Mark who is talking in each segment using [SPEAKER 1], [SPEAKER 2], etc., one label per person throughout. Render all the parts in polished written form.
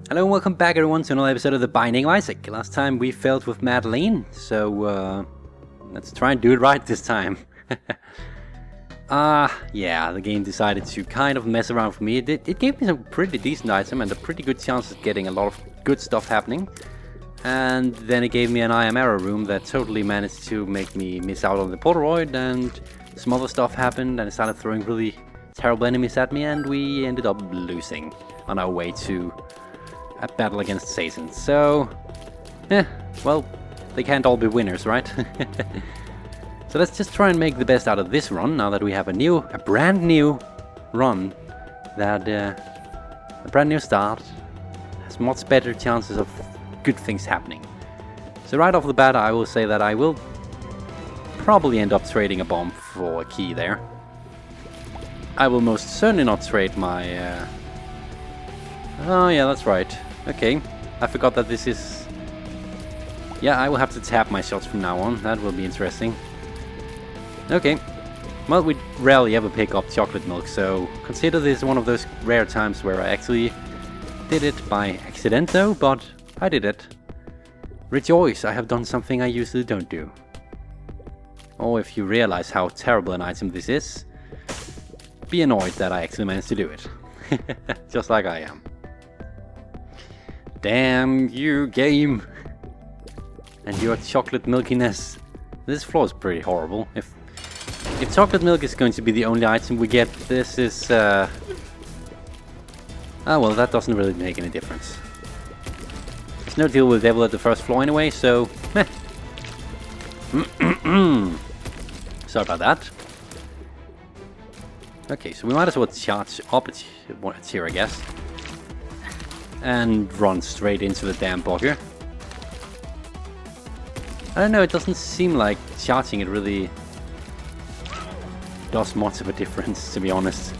[SPEAKER 1] Hello and welcome back everyone to another episode of The Binding of Isaac. Last time we failed with Madeline, so let's try and do it right this time. Yeah, the game decided to kind of mess around for me. It gave me some pretty decent item and a pretty good chance of getting a lot of good stuff happening. And then it gave me an I Am Arrow room that totally managed to make me miss out on the Polaroid, and some other stuff happened and it started throwing really terrible enemies at me, and we ended up losing on our way to a battle against Satan. So, well, they can't all be winners, right? So let's just try and make the best out of this run, now that we have a brand new run, that a brand new start has much better chances of good things happening. So right off the bat, I will say that I will probably end up trading a bomb for a key there. I will most certainly not trade my... Oh yeah, that's right. Okay, I forgot that this is... Yeah, I will have to tap my shots from now on. That will be interesting. Okay. Well, we rarely ever pick up chocolate milk, so consider this one of those rare times where I actually did it by accident though, but I did it. Rejoice, I have done something I usually don't do. Or if you realize how terrible an item this is, be annoyed that I actually managed to do it. Just like I am. Damn you, game! And your chocolate milkiness. This floor is pretty horrible. If chocolate milk is going to be the only item we get, this is... Ah well, that doesn't really make any difference. There's no deal with devil at the first floor anyway, so... Meh. Sorry about that. Okay, so we might as well charge up at here, I guess. And run straight into the damn bugger. I don't know, it doesn't seem like charging it really does much of a difference, to be honest.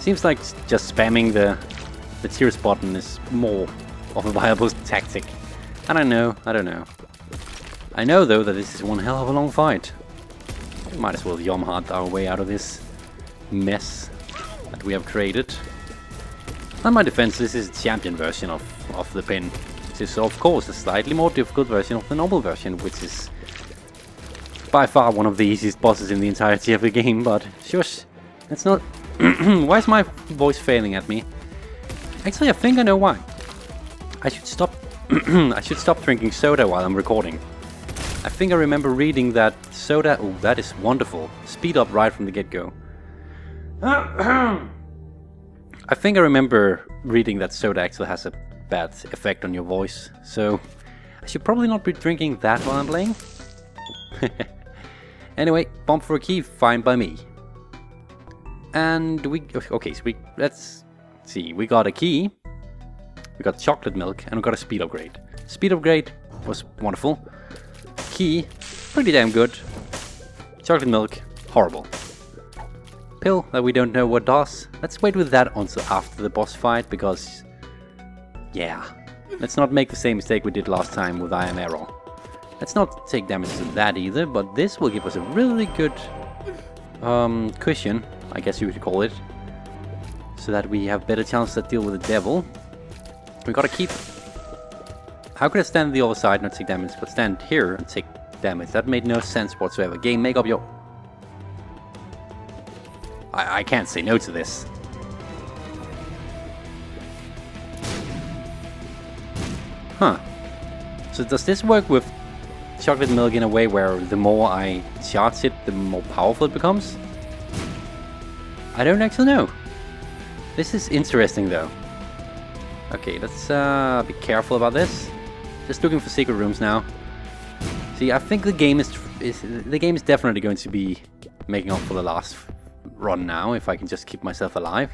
[SPEAKER 1] Seems like just spamming the tears button is more of a viable tactic. I don't know. I know though that this is one hell of a long fight. Might as well yum hard our way out of this mess that we have created. On my defense, this is a champion version of the pin. This is of course a slightly more difficult version of the normal version, which is by far one of the easiest bosses in the entirety of the game, but shush, it's not... Why is my voice failing at me? Actually, I think I know why. I should stop I should stop drinking soda while I'm recording. I think I remember reading that soda... Oh, that is wonderful. Speed up right from the get-go. I think I remember reading that soda actually has a bad effect on your voice, so I should probably not be drinking that while I'm playing. Anyway, bomb for a key, fine by me. And okay, so let's see, we got a key, we got chocolate milk, and we got a speed upgrade. Speed upgrade was wonderful. Key, pretty damn good. Chocolate milk, horrible. Pill that we don't know what does. Let's wait with that until after the boss fight, because yeah, let's not make the same mistake we did last time with I Am Arrow. Let's not take damage to that either, but this will give us a really good cushion, I guess you could call it, so that we have better chance to deal with the devil. We gotta keep... How could I stand on the other side and not take damage, but stand here and take damage? That made no sense whatsoever. Game, make up your... I can't say no to this. Huh. So does this work with chocolate milk in a way where the more I charge it, the more powerful it becomes? I don't actually know. This is interesting though. Okay, let's be careful about this. Just looking for secret rooms now. See, I think the game is definitely going to be making up for the last run now, if I can just keep myself alive.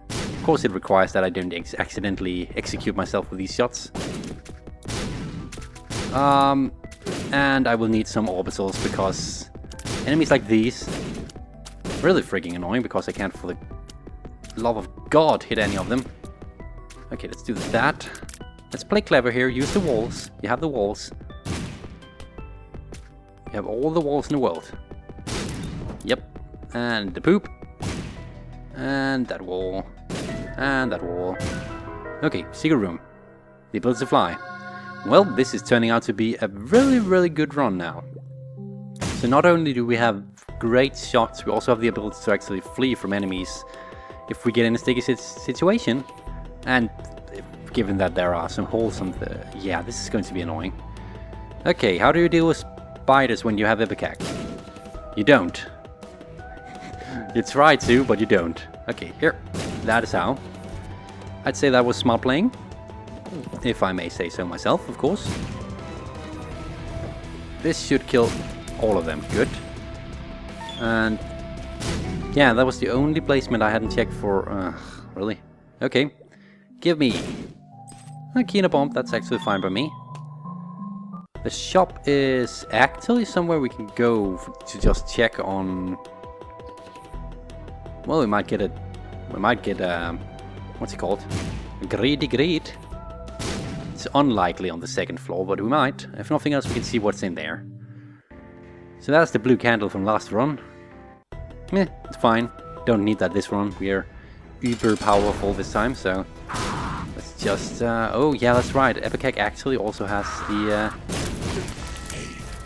[SPEAKER 1] Of course it requires that I don't accidentally execute myself with these shots. And I will need some orbitals, because enemies like these really freaking annoying, because I can't for the love of God hit any of them. Okay, let's do that. Let's play clever here, use the walls. You have the walls. You have all the walls in the world. Yep. And the poop. And that wall. And that wall. Okay, secret room. The ability to fly. Well, this is turning out to be a really, really good run now. So not only do we have great shots, we also have the ability to actually flee from enemies if we get in a sticky situation. And given that there are some holes on the... Yeah, this is going to be annoying. Okay, how do you deal with spiders when you have Ipecac? You don't. You try to, but you don't. Okay, here. That is how. I'd say that was smart playing. If I may say so myself, of course. This should kill all of them. Good. And... yeah, that was the only placement I hadn't checked for... really? Okay. Give me... a Kina bomb, that's actually fine by me. The shop is actually somewhere we can go to just check on... well, we might get a... what's it called? A greedy greed. It's unlikely on the second floor, but we might. If nothing else, we can see what's in there. So that's the blue candle from last run. Meh, it's fine. Don't need that this run. We are uber powerful this time, so... let's just... oh, yeah, that's right. Ipecac actually also has the...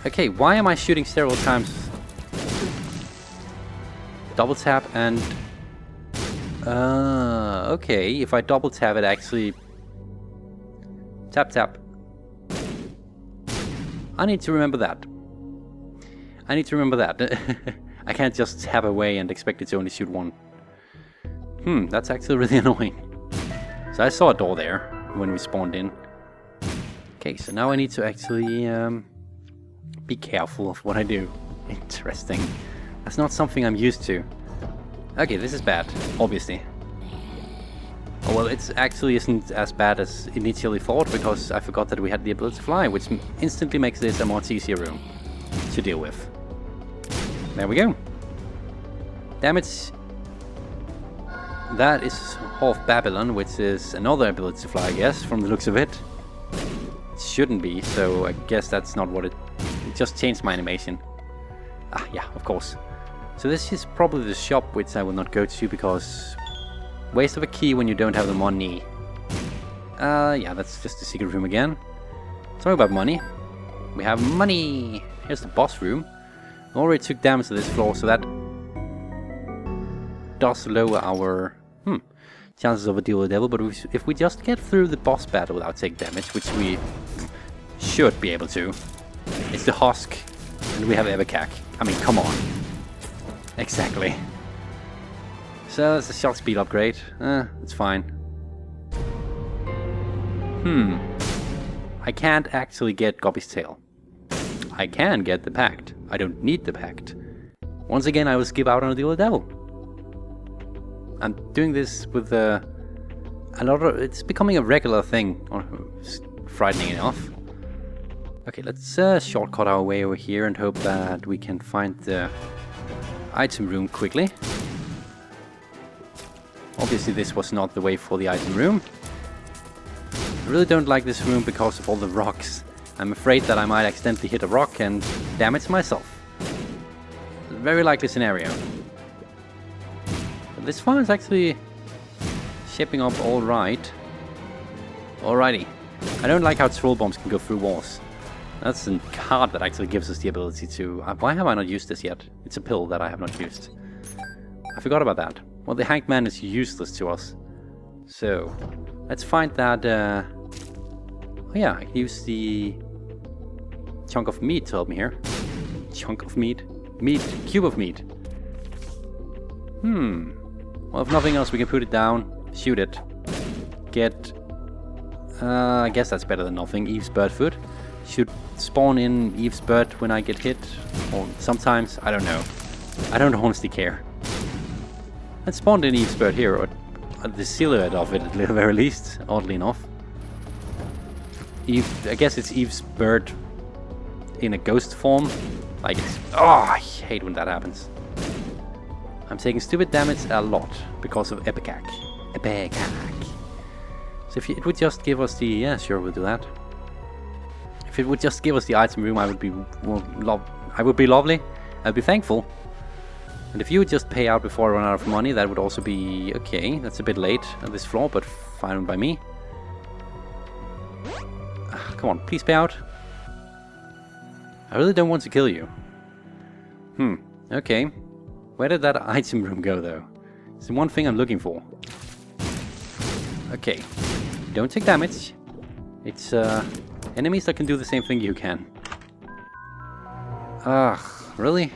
[SPEAKER 1] okay, why am I shooting several times? Double tap and... okay, if I double tap it actually... tap tap. I need to remember that. I need to remember that. I can't just tap away and expect it to only shoot one. That's actually really annoying. So I saw a door there when we spawned in. Okay, so now I need to actually be careful of what I do. Interesting. That's not something I'm used to. Okay, this is bad, obviously. Oh, well, it actually isn't as bad as initially thought, because I forgot that we had the ability to fly, which instantly makes this a much easier room to deal with. There we go. Damage. That is half Babylon, which is another ability to fly, I guess, from the looks of it. It shouldn't be, so I guess that's not what it... it just changed my animation. Ah, yeah, of course. So this is probably the shop, which I will not go to, because... waste of a key when you don't have the money. Yeah, that's just the secret room again. Talking about money. We have money! Here's the boss room. We already took damage to this floor, so that... does lower our... chances of a deal with the devil, but if we just get through the boss battle without taking damage, which we should be able to. It's the Husk, and we have Ipecac. I mean, come on. Exactly. So it's a shot speed upgrade. It's fine. I can't actually get Gobby's Tail. I can get the Pact. I don't need the Pact. Once again, I will skip out on a deal with the devil. I'm doing this with a lot of... it's becoming a regular thing. Frightening enough. Okay, let's shortcut our way over here and hope that we can find the item room quickly. Obviously this was not the way for the item room. I really don't like this room because of all the rocks. I'm afraid that I might accidentally hit a rock and damage myself. Very likely scenario. But this one is actually shaping up alright. Alrighty. I don't like how troll bombs can go through walls. That's a card that actually gives us the ability to... why have I not used this yet? It's a pill that I have not used. I forgot about that. Well, the Hanged Man is useless to us. So, let's find that... oh yeah, I can use the... chunk of meat to help me here. Chunk of meat? Meat. Cube of meat. Well, if nothing else, we can put it down. Shoot it. Get... I guess that's better than nothing. Eve's bird food. Should spawn in Eve's bird when I get hit. Or sometimes. I don't know. I don't honestly care. Let's spawn in Eve's bird here. Or the silhouette of it at the very least. Oddly enough. Eve... I guess it's Eve's bird in a ghost form. Like it's... oh, I hate when that happens. I'm taking stupid damage a lot because of Ipecac. Ipecac. So if it would just give us the... yeah, sure, we'll do that. If it would just give us the item room, I would be... I would be lovely. I'd be thankful. And if you would just pay out before I run out of money, that would also be... okay, that's a bit late on this floor, but fine by me. Come on, please pay out. I really don't want to kill you. Okay. Where did that item room go, though? It's the one thing I'm looking for. Okay. Don't take damage. It's, enemies that can do the same thing you can. Ugh, really?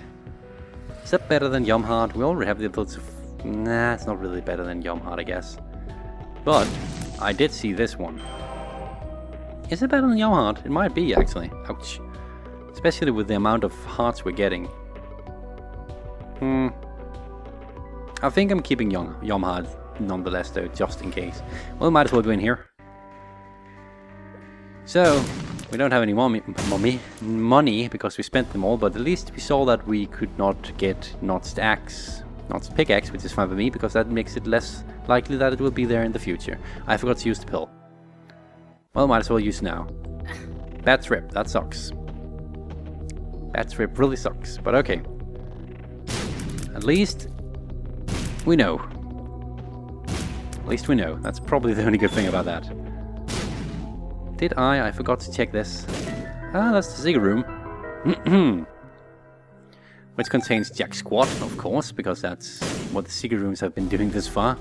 [SPEAKER 1] Is that better than Yomhard? We already have the ability to... Nah, it's not really better than Yomhard, I guess. But, I did see this one. Is it better than Yomhard? It might be, actually. Ouch. Especially with the amount of hearts we're getting. I think I'm keeping Yomhard nonetheless, though, just in case. Well, might as well go in here. So, we don't have any money because we spent them all, but at least we saw that we could not get notched pickaxe, which is fine for me, because that makes it less likely that it will be there in the future. I forgot to use the pill. Well, might as well use it now. Bad trip, that sucks. Bad trip really sucks, but okay. At least we know. At least we know. That's probably the only good thing about that. Did I forgot to check this. Ah, that's the secret room. Which contains Jack Squad, of course, because that's what the secret rooms have been doing this far.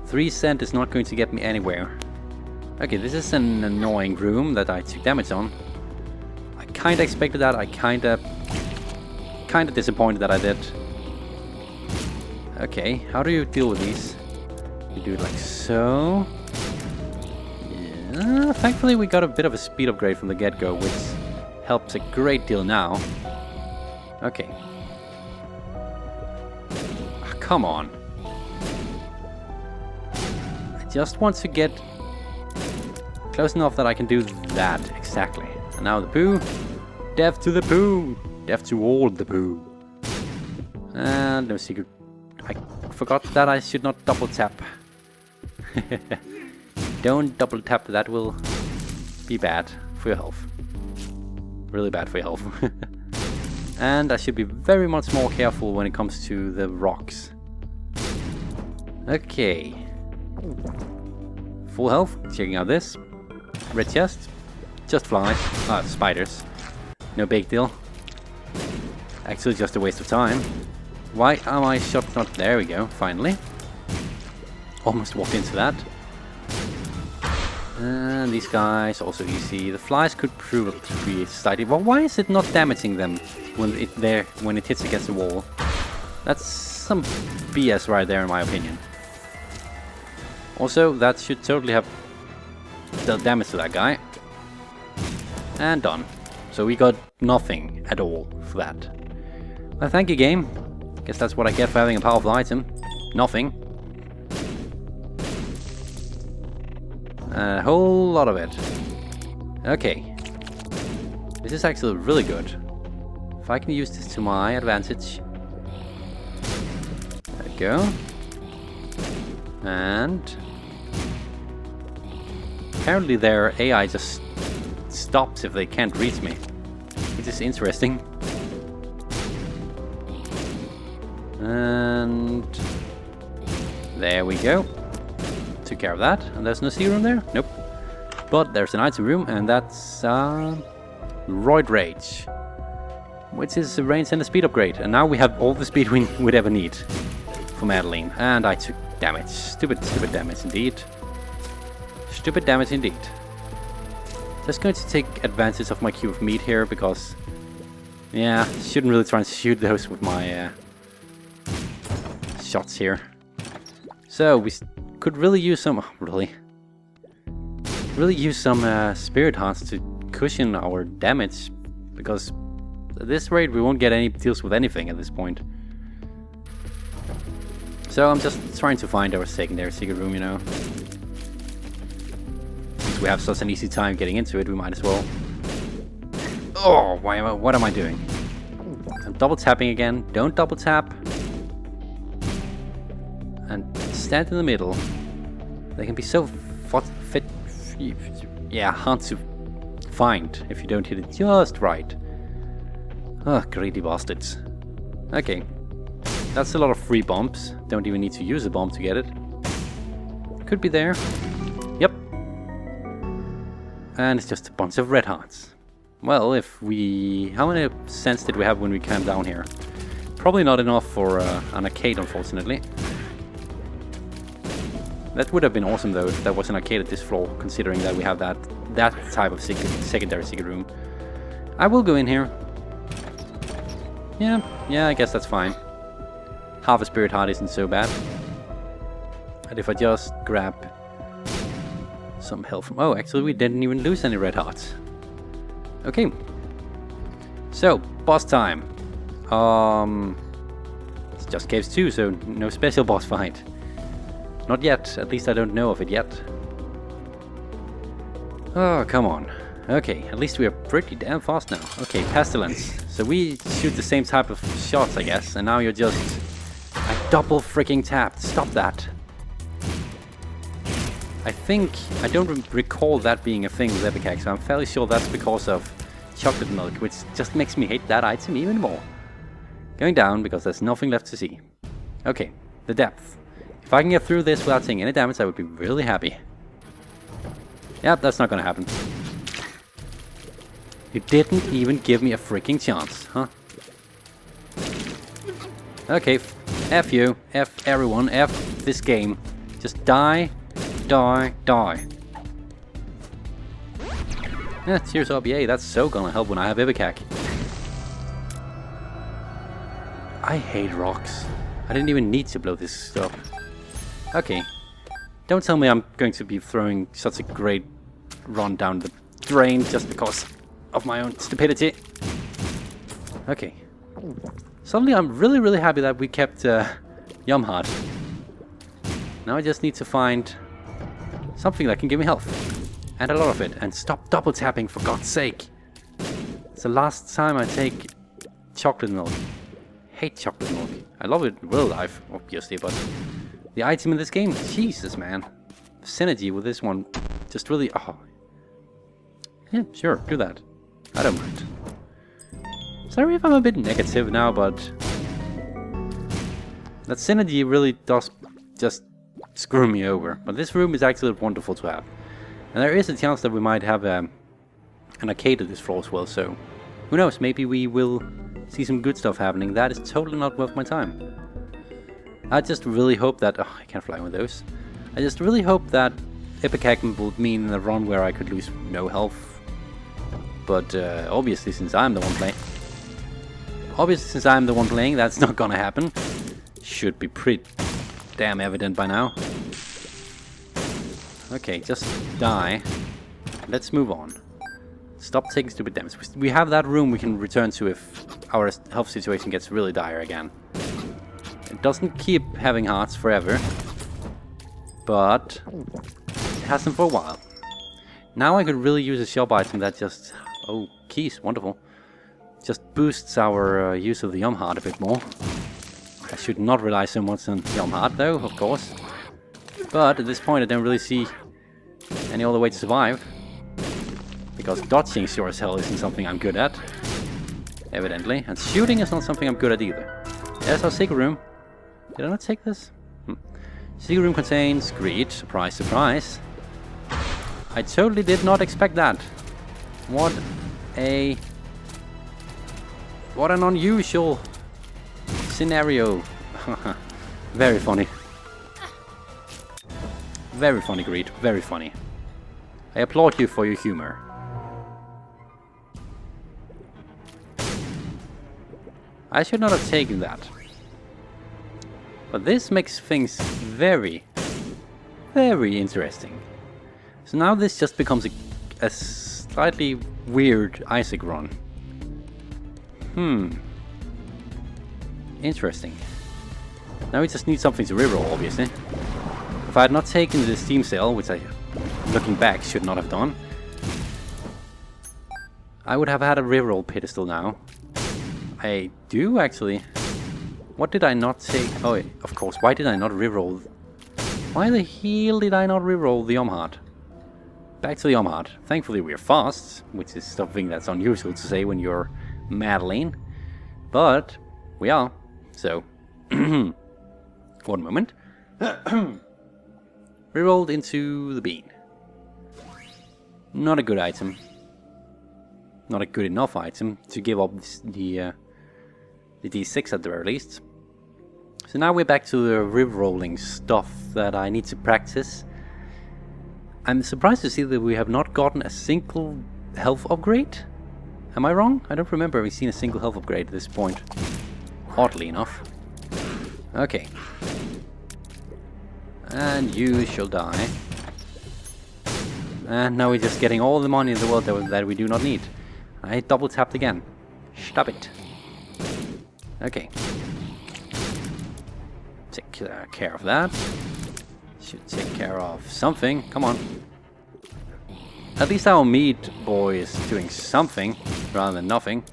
[SPEAKER 1] 3 cent is not going to get me anywhere. Okay, this is an annoying room that I took damage on. I kinda expected that. I kinda disappointed that I did. Okay, how do you deal with these? You do it like so. Yeah, thankfully we got a bit of a speed upgrade from the get-go, which helps a great deal now. Okay. Oh, come on. I just want to get close enough that I can do that, exactly. And now the poo. Death to the poo. Death to all the poo. And no secret. I forgot that I should not double tap. Don't double tap, that will be bad for your health. Really bad for your health. And I should be very much more careful when it comes to the rocks. Okay. Full health, checking out this. Red chest. Just flies. Spiders. No big deal. Actually just a waste of time. Why am I shot not... There we go, finally. Almost walked into that. And these guys, also easy. The flies could prove to be slightly... Well, why is it not damaging them when it hits against the wall? That's some BS right there, in my opinion. Also, that should totally have dealt damage to that guy. And done. So we got nothing at all for that. Well, thank you, game. Guess that's what I get for having a powerful item. Nothing. A whole lot of it. Okay. This is actually really good. If I can use this to my advantage. There we go. And... apparently their AI just stops if they can't reach me. Which is interesting. And... there we go. Took care of that. And there's no sea room there? Nope. But there's an item room, and that's... Roid Rage. Which is a range and a speed upgrade. And now we have all the speed we would ever need for Madeline. And I took damage. Stupid damage indeed. Stupid damage indeed. Just going to take advantage of my cube of meat here, because... yeah, shouldn't really try and shoot those with my... shots here. So we could really use some use some spirit hearts to cushion our damage, because at this rate we won't get any deals with anything at this point. So I'm just trying to find our secondary secret room, you know. Since we have such an easy time getting into it, we might as well. Oh, what am I doing? I'm double tapping again. Don't double tap. And stand in the middle. They can be so hard to find if you don't hit it just right. Oh, greedy bastards. Okay. That's a lot of free bombs. Don't even need to use a bomb to get it. Could be there. Yep. And it's just a bunch of red hearts. Well, if we... How many cents did we have when we came down here? Probably not enough for an arcade, unfortunately. That would have been awesome, though, if there was an arcade at this floor, considering that we have that type of secondary secret room. I will go in here. Yeah, I guess that's fine. Half a spirit heart isn't so bad. And if I just grab some health from... Oh, actually, we didn't even lose any red hearts. Okay. So, boss time. It's just Caves 2, so no special boss fight. Not yet. At least I don't know of it yet. Oh, come on. Okay, at least we are pretty damn fast now. Okay, Pestilence. So we shoot the same type of shots, I guess. And now you're just... I double freaking tapped. Stop that. I think... I don't recall that being a thing with Epicac, so I'm fairly sure that's because of chocolate milk, which just makes me hate that item even more. Going down, because there's nothing left to see. Okay, the depth. If I can get through this without taking any damage, I would be really happy. Yep, that's not gonna happen. You didn't even give me a freaking chance, huh? Okay, F you, F everyone, F this game. Just die, die, die. Yeah, tears up, yay, that's so gonna help when I have Ipecac. I hate rocks. I didn't even need to blow this stuff. Okay. Don't tell me I'm going to be throwing such a great run down the drain just because of my own stupidity. Okay. Suddenly I'm really happy that we kept Yumhard. Now I just need to find something that can give me health. And a lot of it. And stop double tapping, for God's sake. It's the last time I take chocolate milk. Hate chocolate milk. I love it in real life, obviously, but the item in this game, Jesus, man. The synergy with this one just really... Oh. Yeah, sure, do that. I don't mind. Sorry if I'm a bit negative now, but that synergy really does just screw me over. But this room is actually wonderful to have. And there is a chance that we might have an arcade at this floor as well, so who knows, maybe we will see some good stuff happening. That is totally not worth my time. I just really hope that... Oh, I can't fly with those. I just really hope that Ipecac would mean a run where I could lose no health. But obviously, since I'm the one playing, that's not gonna happen. Should be pretty damn evident by now. Okay, just die. Let's move on. Stop taking stupid damage. We have that room we can return to if our health situation gets really dire again. It doesn't keep having hearts forever, but it has them for a while. Now I could really use a shop item that just... Oh, keys, wonderful. Just boosts our use of the Yumhard a bit more. I should not rely so much on Yumhard though, of course. But at this point I don't really see any other way to survive. Because dodging sure as hell isn't something I'm good at. Evidently. And shooting is not something I'm good at either. There's our secret room. Did I not take this? Secret room contains greed. Surprise, surprise. I totally did not expect that. What an unusual scenario. Very funny. Very funny, Greed. Very funny. I applaud you for your humor. I should not have taken that. But this makes things very, very interesting. So now this just becomes a slightly weird Isaac run. Interesting. Now we just need something to reroll, obviously. If I had not taken the Steam Sale, which I, looking back, should not have done, I would have had a reroll pedestal now. I do, actually. What did I not take? Oh, of course, why did I not reroll? Why the hell did I not reroll the Yumhard? Back to the Yumhard. Thankfully we're fast, which is something that's unusual to say when you're Madeline. But we are, so... One moment. Rerolled into the bean. Not a good item. Not a good enough item to give up the D6 at the very least. So now we're back to the rerolling stuff that I need to practice. I'm surprised to see that we have not gotten a single health upgrade. Am I wrong? I don't remember having seen a single health upgrade at this point. Oddly enough. Okay. And you shall die. And now we're just getting all the money in the world that we do not need. I double tapped again. Stop it. Okay. Take care of that. Should take care of something. Come on. At least our meat boy is doing something rather than nothing.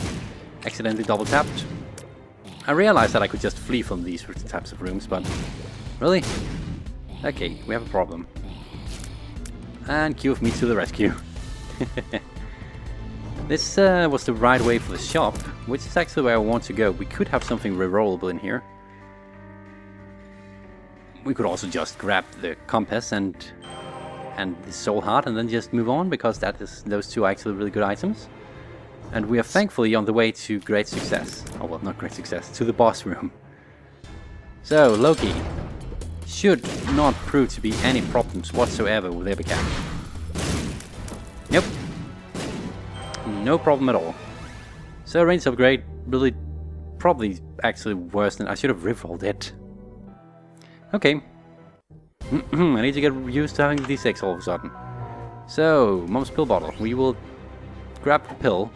[SPEAKER 1] Accidentally double tapped. I realized that I could just flee from these types of rooms, but really? Okay, we have a problem. And cue of me to the rescue. This was the right way for the shop, which is actually where I want to go. We could have something rerollable in here. We could also just grab the compass and the soul heart and then just move on, because those two are actually really good items. And we are thankfully on the way to great success. Oh well, not great success, to the boss room. So, Loki should not prove to be any problems whatsoever with Ipecac. Nope. No problem at all. So, range upgrade, really, probably actually worse than I should have rerolled it. Okay. I need to get used to having the D6 all of a sudden. So, Mom's pill bottle. We will grab the pill.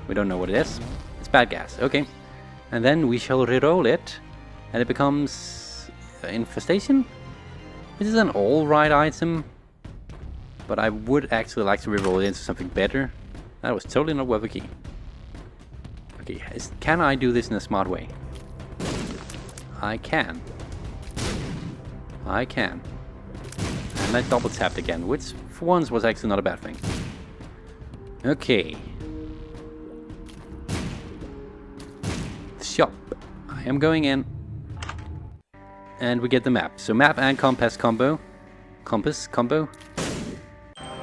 [SPEAKER 1] We don't know what it is. It's bad gas. Okay. And then we shall reroll it. And it becomes infestation? This is an alright item. But I would actually like to reroll it into something better. That was totally not worth a key. Okay, can I do this in a smart way? I can. I can. And I double tapped again, which for once was actually not a bad thing. Okay. The shop. I am going in. And we get the map. So map and compass combo. Compass combo.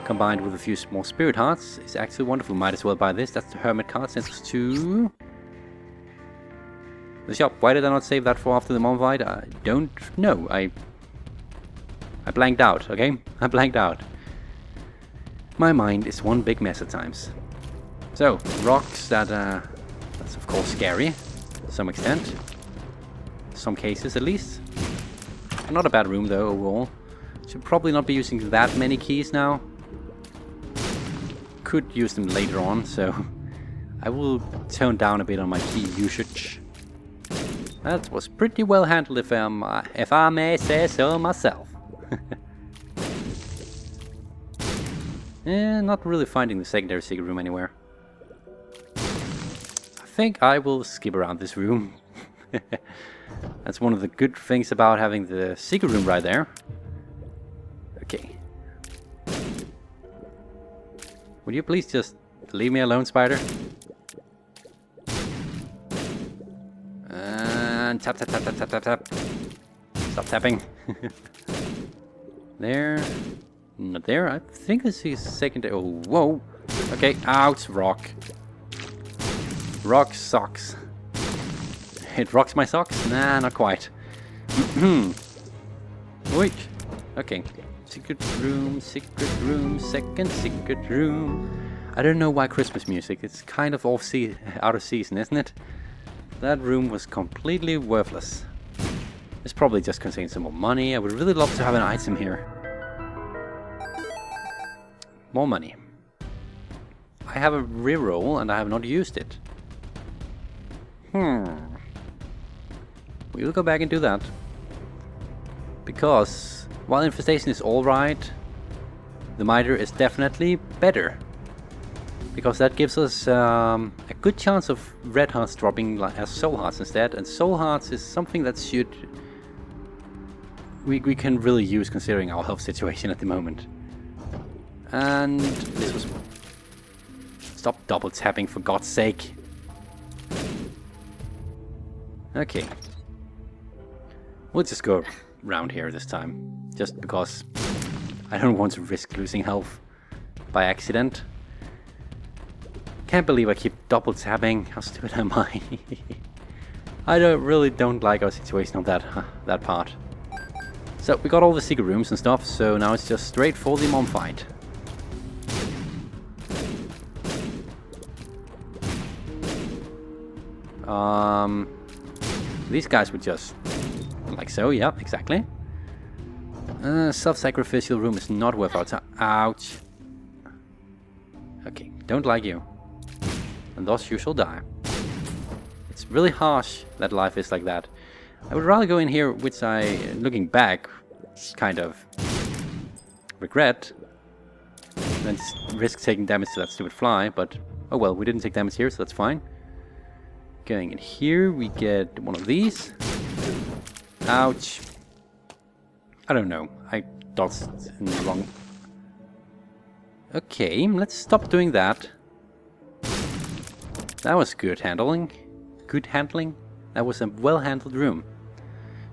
[SPEAKER 1] Combined with a few small spirit hearts is actually wonderful. Might as well buy this. That's the hermit card. Sends us to the shop. Why did I not save that for after the Monvide? I don't know. I blanked out, okay? I blanked out. My mind is one big mess at times. So, rocks, that's of course scary. To some extent. Some cases at least. Not a bad room though, overall. Should probably not be using that many keys now. Could use them later on, so I will tone down a bit on my key usage. That was pretty well handled if I may say so myself. Not really finding the secondary secret room anywhere. I think I will skip around this room. That's one of the good things about having the secret room right there. Okay. Would you please just leave me alone, spider? And tap, tap, tap, tap, tap, tap, tap. Stop tapping. There. Not there. I think I see a secondary. Oh, whoa. Okay, out. Rock. Rock socks. It rocks my socks? Nah, not quite. Wait. Okay. Secret room, second secret room. I don't know why Christmas music. It's kind of out of season, isn't it? That room was completely worthless. This probably just contains some more money. I would really love to have an item here. More money. I have a reroll and I have not used it. We will go back and do that. Because while infestation is alright, the miter is definitely better. Because that gives us a good chance of red hearts dropping as soul hearts instead. And soul hearts is something that we can really use considering our health situation at the moment. And this was... Stop double tapping for God's sake. Okay. We'll just go around here this time. Just because I don't want to risk losing health by accident. Can't believe I keep double tapping. How stupid am I? I really don't like our situation on that part. So we got all the secret rooms and stuff, so now it's just straight for the mom fight. These guys would just like so, yeah, exactly. Self-sacrificial room is not worth our time. Ouch. Okay, don't like you. And thus you shall die. It's really harsh that life is like that. I would rather go in here, which I, looking back, kind of regret, than risk taking damage to that stupid fly, but oh well, we didn't take damage here, so that's fine. Going in here, we get one of these. Ouch. I don't know, I dodged in the wrong... Okay, let's stop doing that. That was good handling. Good handling. That was a well-handled room.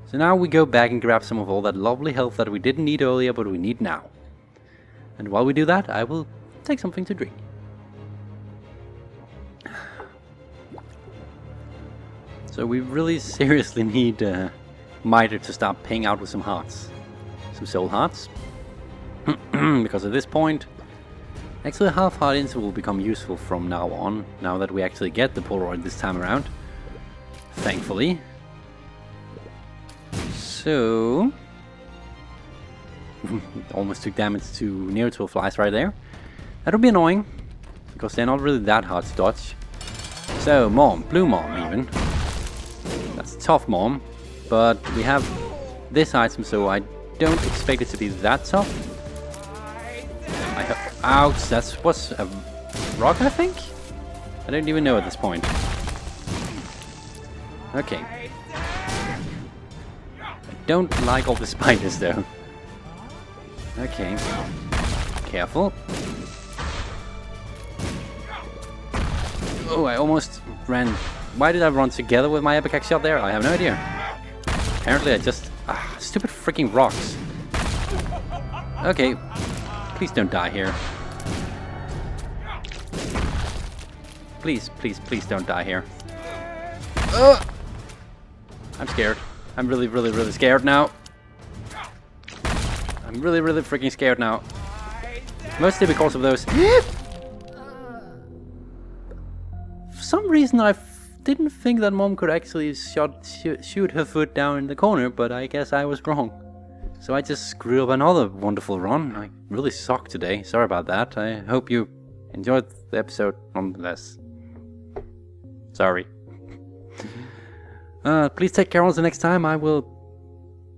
[SPEAKER 1] So now we go back and grab some of all that lovely health that we didn't need earlier, but we need now. And while we do that, I will take something to drink. So we really seriously need Miter to start paying out with some hearts. Some soul hearts. Because at this point, actually half heart instant will become useful from now on, now that we actually get the Polaroid this time around. Thankfully. So... almost took damage to near-to flies right there. That'll be annoying, because they're not really that hard to dodge. So, Mom, Blue Mom even. That's tough Mom, but we have this item, so I don't expect it to be that tough. Ouch, that was a rock, I think? I don't even know at this point. Okay. I don't like all the spiders though. Okay. Careful. Oh, I almost ran... Why did I run together with my epic axe shot there? I have no idea. Apparently I just... stupid freaking rocks. Okay. Please don't die here. Please, please, please don't die here. I'm scared. I'm really, really, really scared now. I'm really, really freaking scared now. Mostly because of those... For some reason I didn't think that Mom could actually shoot her foot down in the corner, but I guess I was wrong. So I just screwed up another wonderful run. I really suck today. Sorry about that. I hope you enjoyed the episode nonetheless. Sorry. Please take care until next time. I will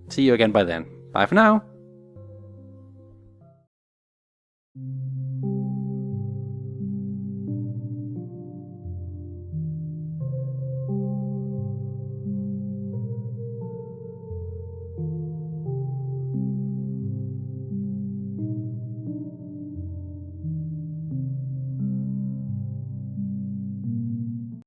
[SPEAKER 1] see you again by then. Bye for now.